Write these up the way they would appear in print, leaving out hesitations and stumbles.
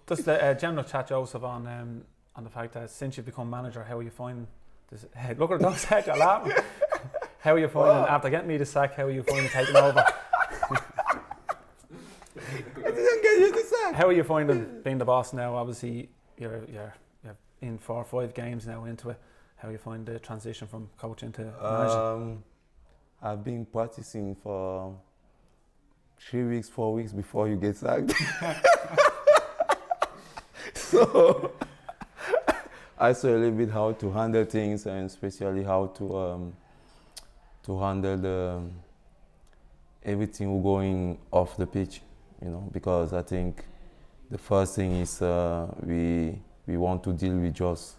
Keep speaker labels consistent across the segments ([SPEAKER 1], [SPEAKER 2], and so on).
[SPEAKER 1] Just a general chat, Joseph, on the fact that since you've become manager, how are you finding this? Look at those head, you're laughing. How are you finding, after getting me the sack, how are you finding taking over?
[SPEAKER 2] I didn't get you the sack.
[SPEAKER 1] How are you finding being the boss now? Obviously, you're in 4 or 5 games now into it. How you find the transition from coaching to managing?
[SPEAKER 2] I've been practicing for 3 weeks, 4 weeks before you get sacked. So I saw a little bit how to handle things, and especially how to handle everything going off the pitch, because I think the first thing is we want to deal with just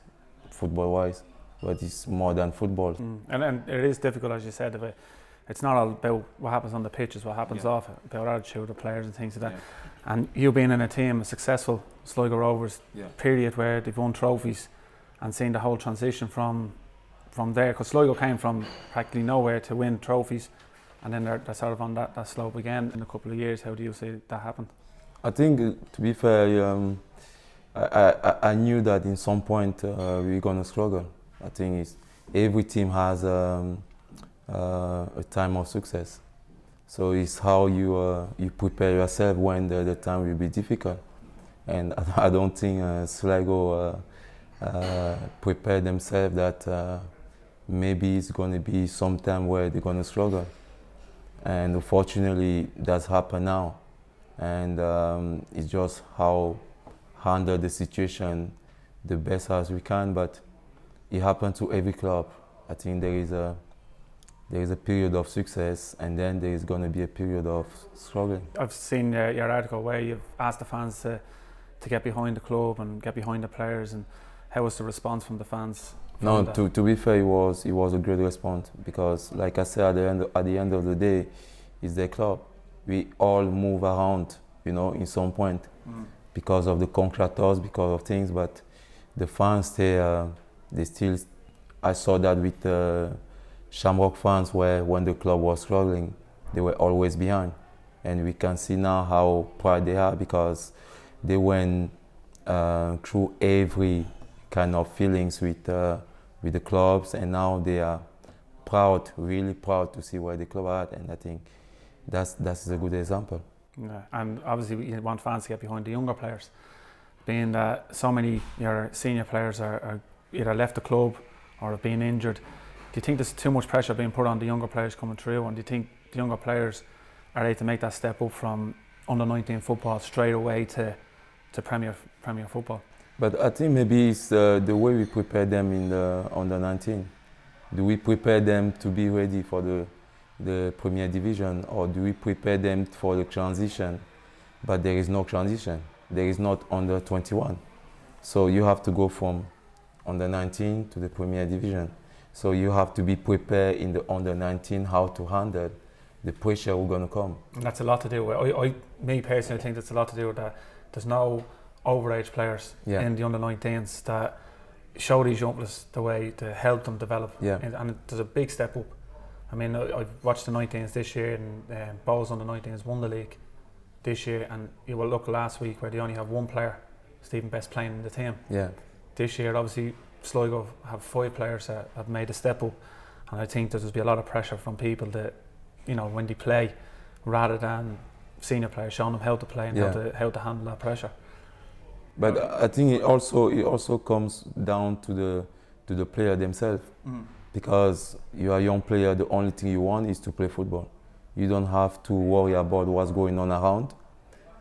[SPEAKER 2] football-wise, but it's more than football.
[SPEAKER 1] And it is difficult, as you said, it's not all about what happens on the pitch, it's what happens off it, about attitude of players and things like that. And you being in a team, a successful Sligo Rovers period where they've won trophies, and seeing the whole transition from there, because Sligo came from practically nowhere to win trophies, and then they're sort of on that slope again in a couple of years. How do you see that happen?
[SPEAKER 2] I think, to be fair, I knew that in some point we were going to struggle. I think every team has a time of success. So it's how you prepare yourself when the time will be difficult. And I don't think Sligo prepared themselves that maybe it's going to be some time where they're going to struggle. And unfortunately, that's happened now. And it's just how handle the situation the best as we can, but it happens to every club. I think there is a period of success, and then there is going to be a period of struggling.
[SPEAKER 1] I've seen your article where you've asked the fans to get behind the club and get behind the players, and how was the response from the fans?
[SPEAKER 2] No, to be fair, it was a great response, because, like I said, at the end of the day, it's their club. We all move around, in some point, because of the contractors, because of things, but the fans, they still. I saw that with Shamrock fans, where when the club was struggling, they were always behind, and we can see now how proud they are, because they went through every kind of feelings with the clubs, and now they are proud, really proud to see where the club are at, and I think that's a good example.
[SPEAKER 1] Yeah, and obviously you want fans to get behind the younger players, being that so many your senior players are either left the club or have been injured. Do you think there's too much pressure being put on the younger players coming through, and do you think the younger players are able to make that step up from under-19 football straight away to Premier football?
[SPEAKER 2] But I think maybe it's the way we prepare them in the under-19. Do we prepare them to be ready for the Premier Division, or do we prepare them for the transition? But there is no transition. There is not under-21. So you have to go from under-19 to the Premier Division. So you have to be prepared in the under-19 how to handle the pressure we're going to come.
[SPEAKER 1] And that's a lot to do with, me personally think that's a lot to do with that. There's no overage players in the under-19s that show these youngsters the way to help them develop. And there's a big step up. I mean, I've watched the 19s this year, and Bowes under-19s won the league this year, and you will look last week where they only have one player, Stephen Best, playing in the team. This year, obviously, Sligo have 5 players that have made a step up, and I think there's be a lot of pressure from people that, when they play, rather than senior players showing them how to play and how to handle that pressure.
[SPEAKER 2] But I think it also comes down to the player themselves. Because you are a young player, the only thing you want is to play football. You don't have to worry about what's going on around.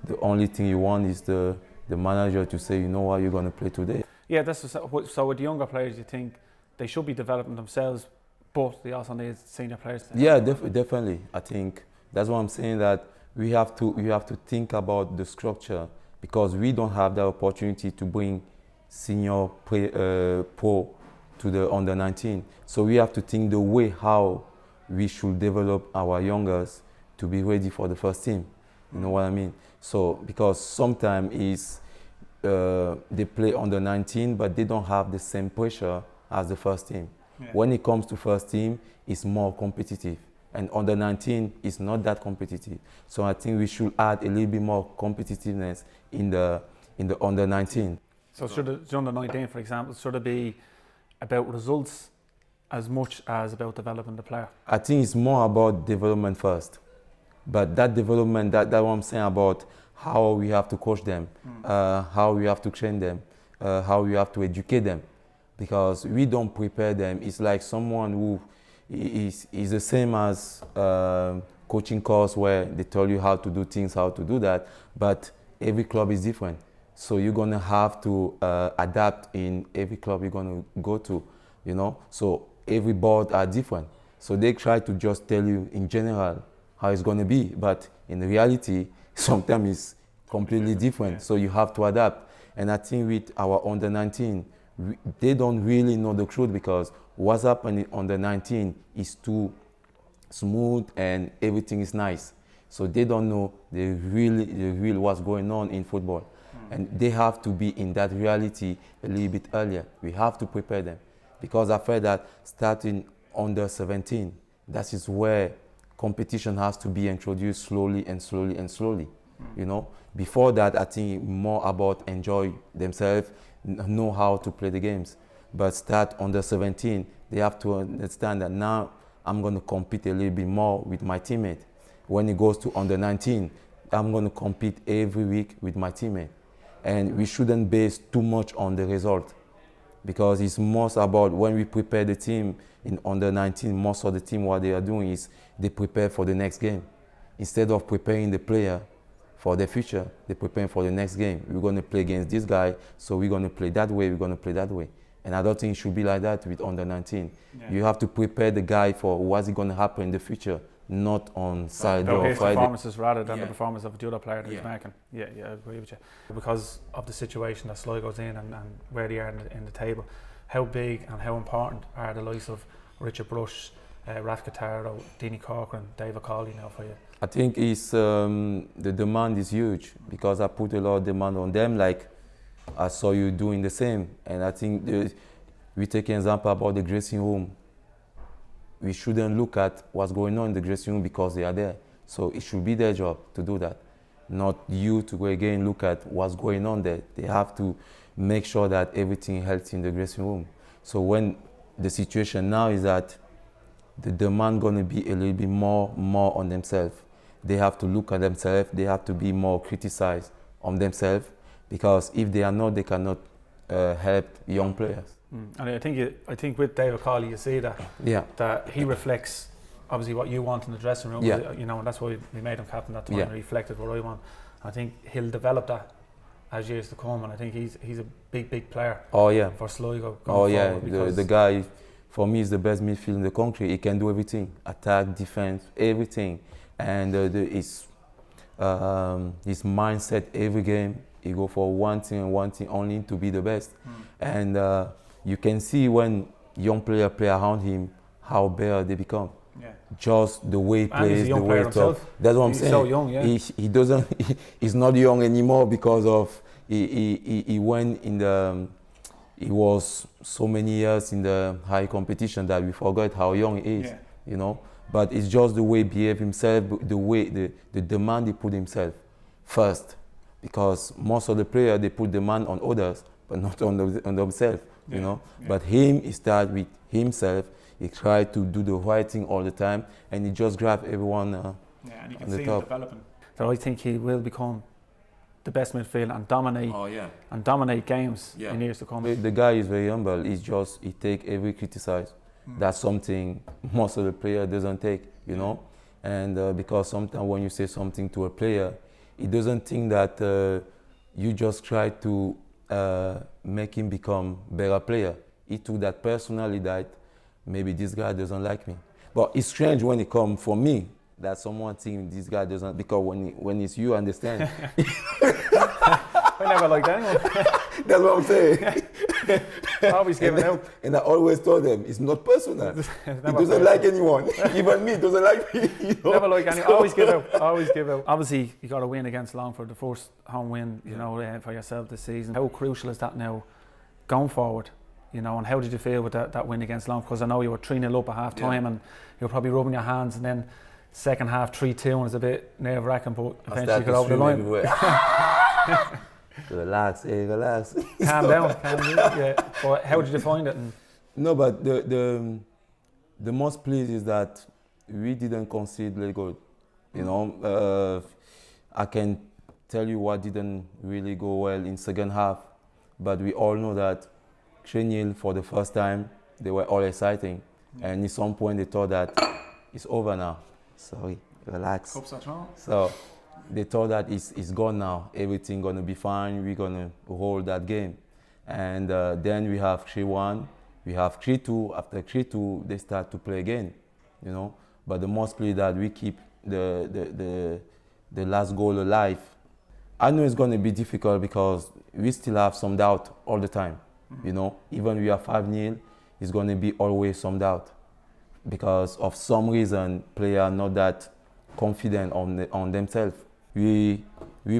[SPEAKER 2] The only thing you want is the manager to say, you know what, you're going to play today.
[SPEAKER 1] Yeah, so with the younger players, you think they should be developing themselves, but they also need senior players.
[SPEAKER 2] Yeah, definitely. I think that's why I'm saying that we have to think about the structure, because we don't have the opportunity to bring senior pro to the under-19. So we have to think the way how we should develop our youngers to be ready for the first team. You know what I mean? So because sometimes they play under-19, but they don't have the same pressure as the first team. When it comes to first team, it's more competitive. And under-19 is not that competitive. So I think we should add a little bit more competitiveness in in the under 19.
[SPEAKER 1] So should the under 19, for example, should it be about results as much as about developing the player?
[SPEAKER 2] I think it's more about development first. But that development, that's what I'm saying about how we have to coach them, how we have to train them, how we have to educate them. Because we don't prepare them. It's like someone who is the same as coaching course where they tell you how to do things, how to do that, but every club is different. So you're gonna have to adapt in every club you're gonna go to, you know? So every board are different. So they try to just tell you in general how it's gonna be, but in reality, sometimes it's completely different. So you have to adapt. And I think with our under 19, they don't really know the truth, because what's happening under 19 is too smooth and everything is nice. So they don't know the real what's going on in football. And they have to be in that reality a little bit earlier. We have to prepare them, because I feel that starting under 17, that is where competition has to be introduced slowly and slowly and slowly. You know, before that, I think more about enjoy themselves, know how to play the games. But start under 17, they have to understand that now I'm going to compete a little bit more with my teammate. When it goes to under 19, I'm going to compete every week with my teammate. And we shouldn't base too much on the result, because it's most about when we prepare the team in under 19, most of the team, what they are doing is they prepare for the next game. Instead of preparing the player for the future, they're preparing for the next game. We're going to play against this guy, so we're going to play that way, we're going to play that way. And I don't think it should be like that with under 19. Yeah. You have to prepare the guy for what's going to happen in the future, not on Saturday or
[SPEAKER 1] his
[SPEAKER 2] Friday.
[SPEAKER 1] Performances rather than the performance of the other player that he's making. Yeah, I agree with you. Because of the situation that Sligo's in and where they are in the table, how big and how important are the likes of Richard Brush, Raf Guittaro, Deanie Corcoran, David Cawley now for you?
[SPEAKER 2] I think it's, the demand is huge, because I put a lot of demand on them, like I saw you doing the same. And I think we take an example about the dressing room. We shouldn't look at what's going on in the dressing room because they are there. So it should be their job to do that, not you to go again look at what's going on there. They have to make sure that everything is healthy in the dressing room. So when the situation now is that the demand going to be a little bit more on themselves. They have to look at themselves. They have to be more criticized on themselves, because if they are not, they cannot help young players.
[SPEAKER 1] And I think with David Cawley, you see that that he reflects obviously what you want in the dressing room.
[SPEAKER 2] Yeah.
[SPEAKER 1] You know, and that's why we made him captain that time. And reflected what I want. I think he'll develop that as years to come, and I think he's a big player.
[SPEAKER 2] Oh yeah.
[SPEAKER 1] For Sligo.
[SPEAKER 2] Oh yeah. The guy, for me, is the best midfield in the country. He can do everything: attack, defense, everything. And his mindset every game, he go for one thing and one thing only, to be the best. And you can see when young players play around him how better they become. Yeah. Just the way he plays, the way he talks. That's what I'm saying.
[SPEAKER 1] He's so young, yeah.
[SPEAKER 2] He doesn't. He's not young anymore because of he went in the. He was so many years in the high competition that we forgot how young he is. Yeah. You know. But it's just the way he behaves himself, the way the demand he put himself first, because most of the players they put demand on others, but not on themselves. You know. Yeah. But him, he started with himself. He tried to do the right thing all the time, and he just grabbed everyone
[SPEAKER 1] and you can see him developing. So I think he will become the best midfielder and dominate and dominate games in years to come.
[SPEAKER 2] The guy is very humble. He take every criticism. That's something most of the player doesn't take, you know. And because sometimes when you say something to a player, he doesn't think that you just try to make him become better player. He took that personally, that maybe this guy doesn't like me. But it's strange when it comes from me that someone thinks this guy doesn't, because when it's you, understand.
[SPEAKER 1] I never liked anyone.
[SPEAKER 2] That's what I'm saying.
[SPEAKER 1] Always giving out.
[SPEAKER 2] And I always told them, it's not personal. He doesn't like anyone. Even me doesn't like me. You know?
[SPEAKER 1] Never like anyone. Always give out. Always give out. Obviously, you got to win against Longford, the first home win, you know, for yourself this season. How crucial is that now, going forward? You know, and how did you feel with that win against Longford? Because I know you were 3-0 up at half time, and you were probably rubbing your hands, and then second half 3-2, and it's a bit nerve wracking, but eventually you got over the line.
[SPEAKER 2] Relax, hey, relax.
[SPEAKER 1] Calm down, yeah. But how did you find it?
[SPEAKER 2] No, but the most pleased is that we didn't concede late goal. You know, I can tell you what didn't really go well in second half, but we all know that 3-0 for the first time, they were all exciting. And at some point they thought that it's over now. Sorry, relax. So they thought that it's gone now. Everything gonna be fine. We're gonna hold that game. And then we have 3-1. We have 3-2. After 3-2, they start to play again. You know. But the most play that we keep the last goal alive. I know it's gonna be difficult because we still have some doubt all the time. You know, even we are 5-0, it's gonna be always some doubt because of some reason players are not that confident on themselves. We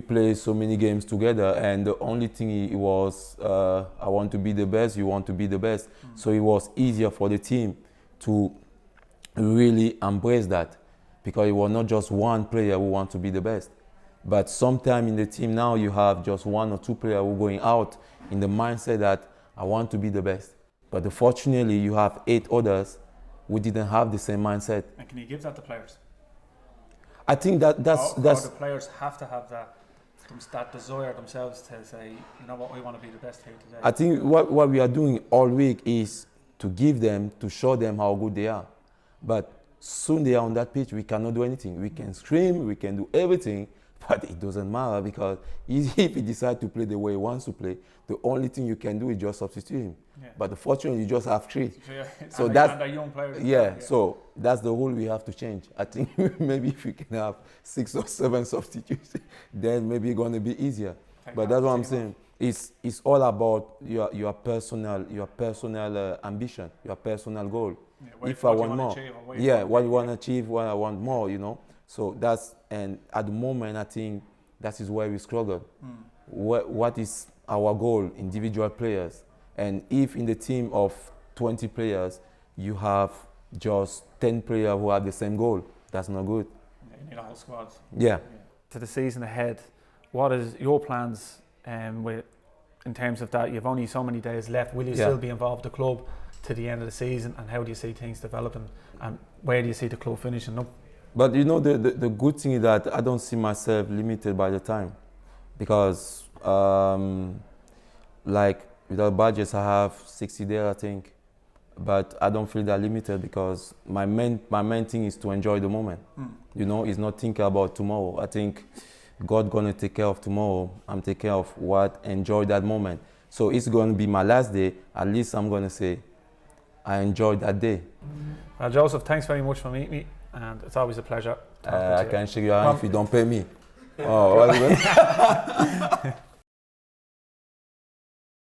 [SPEAKER 2] play so many games together, and the only thing it was I want to be the best, you want to be the best. So it was easier for the team to really embrace that because it was not just one player who wants to be the best. But sometimes in the team now you have just one or two players who are going out in the mindset that I want to be the best. But unfortunately you have 8 others who didn't have the same mindset.
[SPEAKER 1] And can you give that to players?
[SPEAKER 2] I think that's
[SPEAKER 1] the players have to have that desire themselves to say, you know what, we want to be the best here today.
[SPEAKER 2] I think what we are doing all week is to give them, to show them how good they are. But soon they are on that pitch, we cannot do anything. We can scream, we can do everything, but it doesn't matter because if he decides to play the way he wants to play, the only thing you can do is just substitute him. Yeah. But unfortunately, you just have 3.
[SPEAKER 1] So that's young players.
[SPEAKER 2] Yeah, so that's the rule we have to change. I think maybe if we can have 6 or 7 substitutes, then maybe it's going to be easier. But that's what I'm saying. It's all about your personal ambition, your personal goal.
[SPEAKER 1] Yeah,
[SPEAKER 2] if I want more, what you want to achieve, what I want more, you know. So and at the moment, I think that is where we struggle. What is our goal, individual players? And if in the team of 20 players, you have just 10 players who have the same goal, that's not good.
[SPEAKER 1] Yeah, you need a whole squad.
[SPEAKER 2] Yeah.
[SPEAKER 1] To the season ahead, what is your plans in terms of that? You've only so many days left. Will you still be involved with the club to the end of the season? And how do you see things developing? And where do you see the club finishing up?
[SPEAKER 2] But you know, the good thing is that I don't see myself limited by the time. Because like without budgets, I have 60 days, I think. But I don't feel that limited because my main thing is to enjoy the moment. You know, it's not thinking about tomorrow. I think God gonna take care of tomorrow. I'm taking care of enjoy that moment. So it's gonna be my last day. At least I'm gonna say, I enjoyed that day.
[SPEAKER 1] Well, Joseph, thanks very much for meeting me, and it's always a pleasure.
[SPEAKER 2] I can shake your hand if you don't pay me. Oh, what is it?